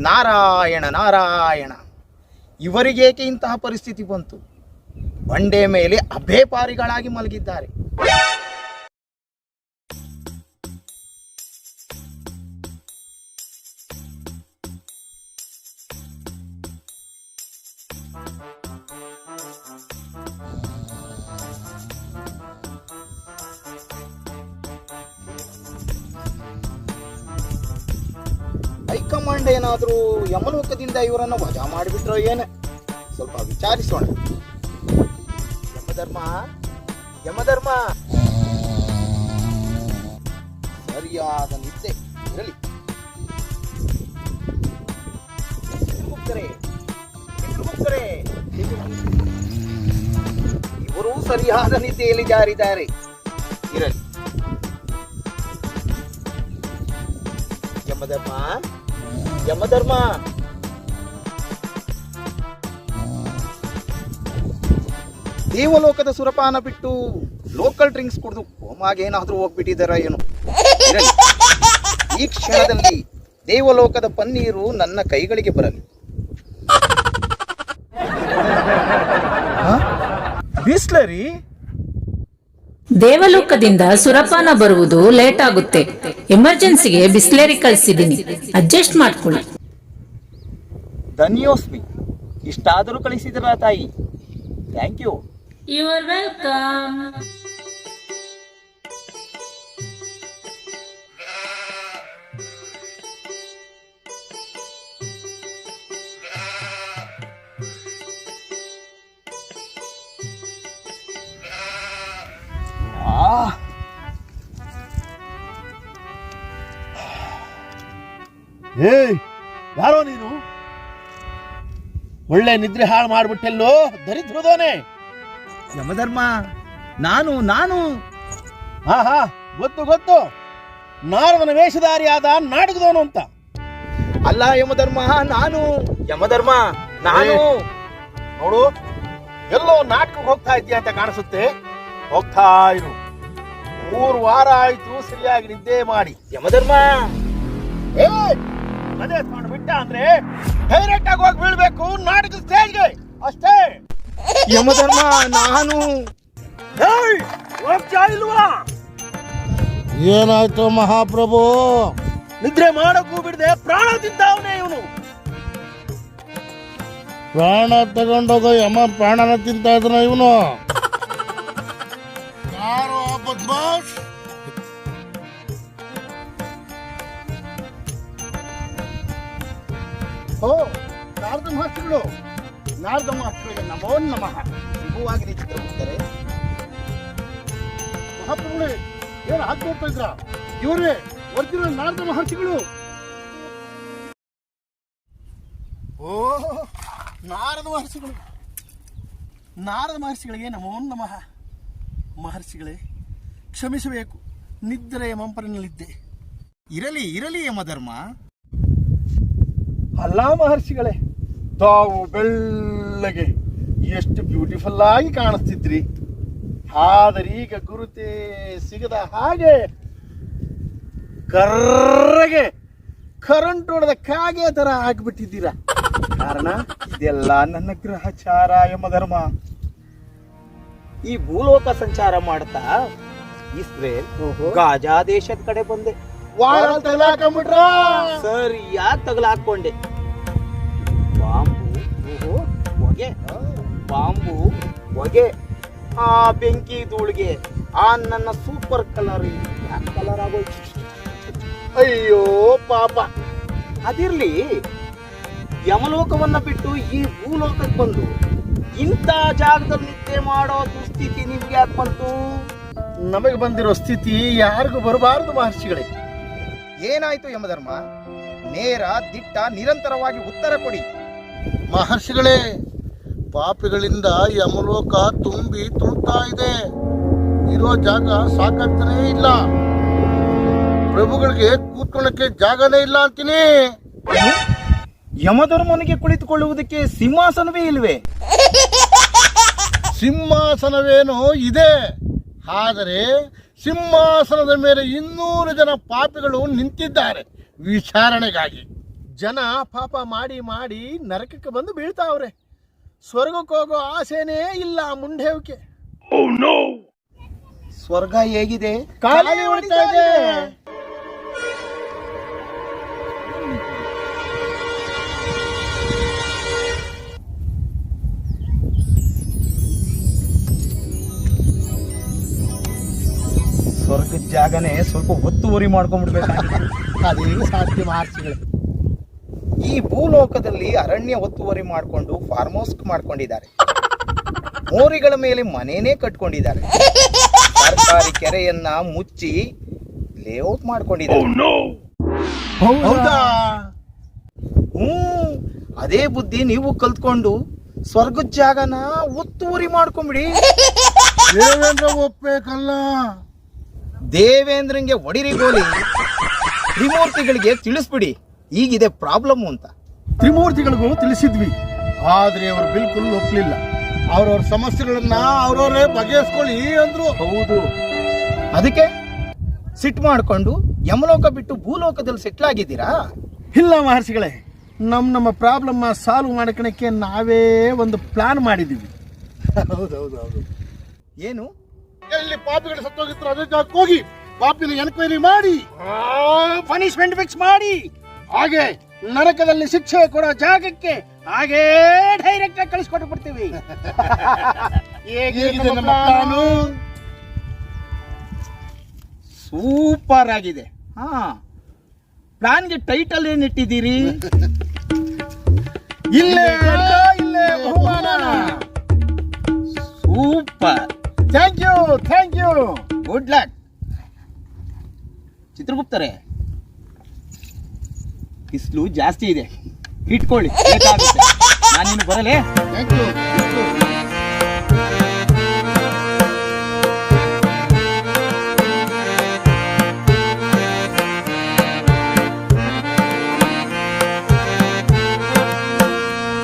ನಾರಾಯಣ ನಾರಾಯಣ, ಇವರಿಗೇಕೆ ಇಂತಹ ಪರಿಸ್ಥಿತಿ ಬಂತು? ಬಂಡೆ ಮೇಲೆ ಅಭೇಪಾರಿಗಳಾಗಿ ಮಲಗಿದ್ದಾರೆ. ಹೈಕಮಾಂಡ್ ಏನಾದರೂ ಯಮಲೋಕದಿಂದ ಇವರನ್ನು ವಜಾ ಮಾಡಿಬಿಟ್ರೋ ಏನೇ? ಸ್ವಲ್ಪ ವಿಚಾರಿಸೋಣ. ಯಮಧರ್ಮ, ಯಮಧರ್ಮ, ಸರಿಯಾದ ನಿದ್ದೆ ಇರಲಿ. ಇವರು ಸರಿಯಾದ ನಿದ್ದೆಯಲ್ಲಿ ಜಾರಿದ್ದಾರೆ. ಇರಲಿ. ಯಮಧರ್ಮ, ಯಮಧರ್ಮ, ದೇವಲೋಕದ ಸುರಪಾನ ಬಿಟ್ಟು ಲೋಕಲ್ ಡ್ರಿಂಕ್ಸ್ ಕುಡಿದು ಕೋಮಾಗೆ ಏನಾದ್ರೂ ಹೋಗ್ಬಿಟ್ಟಿದಾರ ಏನು? ಈ ಕ್ಷಣದಲ್ಲಿ ದೇವಲೋಕದ ಪನ್ನೀರು ನನ್ನ ಕೈಗಳಿಗೆ ಬರಲಿ. ಬಿಸ್ಲರಿ, ದೇವಲೋಕದಿಂದ ಸುರಪಾನ ಬರುವುದು ಲೇಟ್ ಆಗುತ್ತೆ. ಎಮರ್ಜೆನ್ಸಿಗೆ ಬಿಸ್ಲೇರಿ ಕಳಿಸಿದ್ದೀನಿ, ಅಡ್ಜಸ್ಟ್ ಮಾಡ್ಕೊಳ್ಳಿ. ಧನ್ಯೋಸ್ಮಿ, ಇಷ್ಟಾದರೂ ಕಳಿಸಿದ್ರ ತಾಯಿ. Thank you. You are welcome. ಯಾರೋ ನೀನು? ಒಳ್ಳೆ ನಿದ್ರೆ ಹಾಳು ಮಾಡ್ಬಿಟ್ಟೆಲ್ಲೋ ದರಿದ್ರದೋನೆ. ಯಮಧರ್ಮ, ನಾನು ಹಾ ಗೊತ್ತು, ನಾರದನ ವೇಷಧಾರಿಯಾದ ನಾಟಕದವನು ಅಂತ. ಅಲ್ಲ ಯಮಧರ್ಮ, ಯಮಧರ್ಮ ನಾನು ನೋಡು, ಎಲ್ಲೋ ನಾಟಕಕ್ಕೆ ಹೋಗ್ತಾ ಇದ್ದೀಯ ಅಂತ ಕಾಣಿಸುತ್ತೆ. ಹೋಗ್ತಾ ಇರು. 3 ವಾರ ಆಯ್ತು ಸರಿಯಾಗಿ ನಿದ್ದೆ ಮಾಡಿ. ಯಮಧರ್ಮ, ಅದೇ ಬಿಟ್ಟ ಅಂದ್ರೆ ಡೈರೆಕ್ಟ್ ಆಗಿ ಹೋಗಿ ಬೀಳ್ಬೇಕು ನಾಟಕ ಸ್ಟೇಜ್ಗೆ ಅಷ್ಟೇ. ಯಮಧರ್ಮ ನಾನು ಹೋಗ್ತಾ ಇಲ್ವಾ? ಏನಾಯ್ತು ಮಹಾಪ್ರಭು? ನಿದ್ರೆ ಮಾಡಕ್ಕೂ ಬಿಡದೆ ಪ್ರಾಣ ತಿಂತಾವನೆ ಇವನು. ಪ್ರಾಣ ತಗೊಂಡೋಗ ಯಮ ಪ್ರಾಣನ ತಿಂತಾ ಇದ್ದಾನ ಇವನು. ಯಾರೋ ಬದ್ಮಾಶ್. ನಾರದ ಮಹರ್ಷಿಗಳಿಗೆ ನಮೋ ನಮಃ. ಶುಭವಾಗಿ ಚಿತ್ರಗುಪ್ತರೆ. ಮಹಾಪ್ರಭುಗಳೇ, ಏನು ಹಾಕಿ ನೋಡ್ತಾ ಇದ್ರ? ಇವರೇ ಒರಿಜಿನಲ್ ನಾರದ ಮಹರ್ಷಿಗಳು. ನಾರದ ಮಹರ್ಷಿಗಳಿಗೆ ನಮೋ ನಮಃ. ಮಹರ್ಷಿಗಳೇ, ಕ್ಷಮಿಸಬೇಕು, ನಿದ್ರೆಯ ಮಂಪರಿನಲ್ಲಿದ್ದೆ. ಇರಲಿ ಯಮಧರ್ಮ. ಅಲ್ಲ ಮಹರ್ಷಿಗಳೇ, ತಾವು ಬೆಳ್ಳಗೆ ಎಷ್ಟು ಬ್ಯೂಟಿಫುಲ್ ಆಗಿ ಕಾಣಿಸ್ತಿದ್ರಿ. ಆದರೆ ಈಗ ಗುರುತೆ ಸಿಗದ ಹಾಗೆ ಕರ್ರಗೆ ಕರೆಂಟ್ ಹೊಡೆದ ಕಾಗೆ ತರ ಆಗ್ಬಿಟ್ಟಿದ್ದೀರಾ. ಕಾರಣ ಇದೆಲ್ಲ ನನ್ನ ಗ್ರಹಚಾರ ಯಮಧರ್ಮ. ಈ ಭೂಲೋಕ ಸಂಚಾರ ಮಾಡ್ತಾ ಇಸ್ರೇಲ್ ಗಾಜಾ ದೇಶದ ಕಡೆ ಬಂದೆ. ಸರಿಯಾಗಿ ತಗಲಾಕೊಂಡೆ. ಬಾಂಬು ಹೊಗೆ, ಆ ಬೆಂಕಿ ಧೂಳಿಗೆ ಆ ನನ್ನ ಸೂಪರ್ ಕಲರ್ ಆಗೋಯ್ತು. ಅಯ್ಯೋ ಪಾಪ. ಅದಿರ್ಲಿ, ಯಮಲೋಕವನ್ನ ಬಿಟ್ಟು ಈ ಭೂಲೋಕಕ್ಕೆ ಬಂದು ಇಂಥ ಜಾಗದಲ್ಲಿ ನಿದ್ದೆ ಮಾಡೋ ದುಸ್ಥಿತಿ ನಿಮ್ಗೆ ಯಾಕೆ ಬಂತು? ನಮಗೆ ಬಂದಿರೋ ಸ್ಥಿತಿ ಯಾರಿಗೂ ಬರಬಾರದು ಮಹರ್ಷಿಗಳೇ. ಏನಾಯ್ತು ಯಮಧರ್ಮ? ನೇರ ದಿಟ್ಟ ನಿರಂತರವಾಗಿ ಉತ್ತರ ಕೊಡಿ. ಮಹರ್ಷಿಗಳೇ, ಪಾಪಿಗಳಿಂದ ಯಮಲೋಕ ತುಂಬಿ ತುಳ್ತಾ ಇದೆ. ಇರೋ ಜಾಗ ಸಾಕಾಗ್ತಾನೇ ಇಲ್ಲ. ಪ್ರಭುಗಳಿಗೆ ಕೂತ್ಕೊಳ್ಳಕ್ಕೆ ಜಾಗನೇ ಇಲ್ಲ ಅಂತೀನಿ. ಯಮಧರ್ಮನಿಗೆ ಕುಳಿತುಕೊಳ್ಳುವುದಕ್ಕೆ ಸಿಂಹಾಸನವೇ ಇಲ್ವೇ? ಸಿಂಹಾಸನವೇನೋ ಇದೆ, ಆದರೆ ಸಿಂಹಾಸನದ ಮೇಲೆ 200 ಜನ ಪಾಪಿಗಳು ನಿಂತಿದ್ದಾರೆ ವಿಚಾರಣೆಗಾಗಿ. ಜನ ಪಾಪ ಮಾಡಿ ಮಾಡಿ ನರಕಕ್ಕೆ ಬಂದು ಬೀಳ್ತಾವ್ರೆ. ಸ್ವರ್ಗಕ್ಕೆ ಹೋಗೋ ಆಸೆನೇ ಇಲ್ಲ ಮುಂಡೇವಕ್ಕೆ. ಸ್ವರ್ಗ ಹೇಗಿದೆ? ಖಾಲಿ ಹೊಡಿತಾ ಇದೆ. ಸ್ವರ್ಗದ ಜಾಗನೇ ಸ್ವಲ್ಪ ಒತ್ತುವರಿ ಮಾಡ್ಕೊಂಡ್ಬಿಡ್ಬೇಕಾಗಿದೆ. ಅದೇ ಸಾಧ್ಯ ಮಹರ್ಷಿಗಳೇ. ಈ ಭೂಲೋಕದಲ್ಲಿ ಅರಣ್ಯ ಒತ್ತುವರಿ ಮಾಡಿಕೊಂಡು ಫಾರ್ಮ್ ಹೌಸ್ ಮಾಡ್ಕೊಂಡಿದ್ದಾರೆ. ಮೋರಿಗಳ ಮೇಲೆ ಮನೇನೆ ಕಟ್ಕೊಂಡಿದ್ದಾರೆ. ಸರ್ಕಾರಿ ಕೆರೆಯನ್ನ ಮುಚ್ಚಿ ಲೇಔಟ್ ಮಾಡ್ಕೊಂಡಿದ್ದಾರೆ. ಹೌದಾ? ಅದೇ ಬುದ್ಧಿ ನೀವು ಕಲ್ತ್ಕೊಂಡು ಸ್ವರ್ಗದ ಜಾಗನ ಒತ್ತುವರಿ ಮಾಡ್ಕೊಂಬಿಡಿ. ದೇವೇಂದ್ರ ಒಪ್ಪಬೇಕಲ್ಲ. ದೇವೇಂದ್ರಂಗೆ ಒಡಿರಿ ಗೋಲಿ. ತ್ರಿಮೂರ್ತಿಗಳಿಗೆ ತಿಳಿಸ್ಬಿಡಿ ಈಗಿದೆ ಪ್ರಾಬ್ಲಮ್ ಅಂತ. ತ್ರಿಮೂರ್ತಿಗಳಿಗೂ ತಿಳಿಸಿದ್ವಿ, ಆದ್ರೆ ಅವರು ಬಿಲ್ಕುಲ್ ಒಪ್ಲಿಲ್ಲ. ಅವ್ರವ್ರ ಸಮಸ್ಯೆಗಳನ್ನ ಅವ್ರವರೇ ಬಗೆಹರಿಸ್ಕೊಳ್ಳಿ ಅಂದ್ರು. ಹೌದು, ಅದಕ್ಕೆ ಸಿಟ್ ಮಾಡ್ಕೊಂಡು ಯಮಲೋಕ ಬಿಟ್ಟು ಭೂಲೋಕದಲ್ಲಿ ಸೆಟ್ಲ್ ಆಗಿದ್ದೀರಾ? ಇಲ್ಲ ಮಹರ್ಷಿಗಳೇ, ನಮ್ಮ ಪ್ರಾಬ್ಲಮ್ ಸಾಲ್ವ್ ಮಾಡ್ಕೊಳಕ್ಕೆ ನಾವೇ ಒಂದು ಪ್ಲಾನ್ ಮಾಡಿದ್ದೀವಿ. ಹೌದೌದು. ಏನು? ಎಲ್ಲಿ ಪಾಪಿಗಳು ಸತ್ತೋಗಿದ್ರು ಅದೇ ಜಾಗಕ್ಕೆ ಹೋಗಿ ಪಾಪಿನ ಎನ್ಕ್ವೈರಿ ಮಾಡಿ ಪನಿಷ್ಮೆಂಟ್ ಫಿಕ್ಸ್ ಮಾಡಿ, ಹಾಗೆ ನರಕದಲ್ಲಿ ಶಿಕ್ಷೆ ಕೊಡೋ ಜಾಗಕ್ಕೆ ಹಾಗೇ ಡೈರೆಕ್ಟ್ ಆಗಿ ಕಳಿಸ್ಕೊಟ್ಟು ಬಿಡ್ತೀವಿ. ಹೇಗಿದೆ ನಮ್ಮ ಪ್ಲಾನು? ಸೂಪರ್ ಆಗಿದೆ. ಪ್ಲಾನ್ಗೆ ಟೈಟಲ್ ಏನಿಟ್ಟಿದ್ದೀರಿ? ಇಲ್ಲೇ ಬಹುಮಾನ. Super, thank you. Good luck. ಚಿತ್ರಗುಪ್ತರೇ, ಬಿಸಿಲು ಜಾಸ್ತಿ ಇದೆ, ಇಟ್ಕೊಳ್ಳಿ, ಬೇಕಾಗುತ್ತೆ. ನಾನು ಬರಲೇ. Thank you.